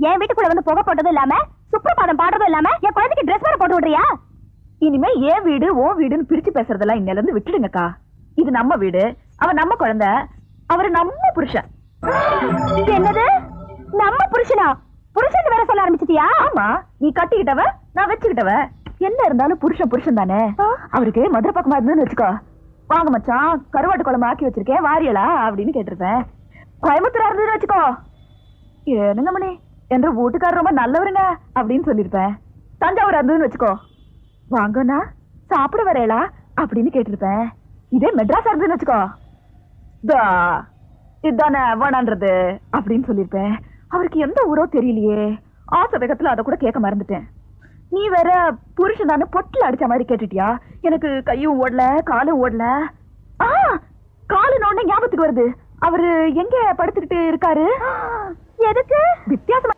என் வீட்டுக்குள்ள வந்து புகை போட்டதும் இல்லாம சுப்ரபாதம் பாடுறதும் இல்லாம என் குழந்தைக்கு ட்ரெஸ் வேற போட்டு விடுறியா? இனிமே ஏன் வீடு ஓ வீடுன்னு பிரிச்சு பேசுறதெல்லாம் இன்னையில இருந்து விட்டுடுங்கக்கா. இது நம்ம வீடு, அவன் நம்ம குழந்தை, அவரு நம்ம புருஷன். என்னது நம்ம புருஷனா? புருஷன் வேற சொல்ல ஆரம்பிச்சிட்டியா? ஆமா, நீ கட்டிக்கிட்டவ நான் வச்சுக்கிட்டவ. என்ன இருந்தாலும் புருஷன் புருஷன் தானே. அவருக்கு மதுரை பக்கமா இருந்துன்னு வச்சுக்கோ, வாங்க மச்சான் கருவாட்டு குழம்பு ஆக்கி வச்சிருக்கேன் வாரியலா அப்படின்னு கேட்டிருப்பேன். கோயம்புத்தூரா இருந்ததுன்னு வச்சுக்கோ, ஏனுங்க மணி என்ற வீட்டுக்காரர் ரொம்ப நல்லவருங்க அப்படின்னு சொல்லிருப்பேன். தஞ்சாவூர் இருந்ததுன்னு வச்சுக்கோ, வாங்கண்ணா சாப்பிட வரையலா அப்படின்னு கேட்டிருப்பேன். இதே மெட்ராஸ் இருந்ததுன்னு வச்சுக்கோ, இதுதானே வேணான்றது அப்படின்னு சொல்லிருப்பேன். அவருக்கு எந்த ஊரோ தெரியலையே, ஆசை வேகத்துல அதை கூட கேட்க மறந்துட்டேன். நீ வேற புருஷன் தானே பொட்டில் அடிச்ச மாதிரி கேட்டுட்டியா? எனக்கு கையும் ஓடல காலும் ஓடல. காலு நோண்ட ஞாபகத்துக்கு வருது. அவரு எங்க படுத்துக்கிட்டு இருக்காரு? எதுக்கு? வித்தியாசமா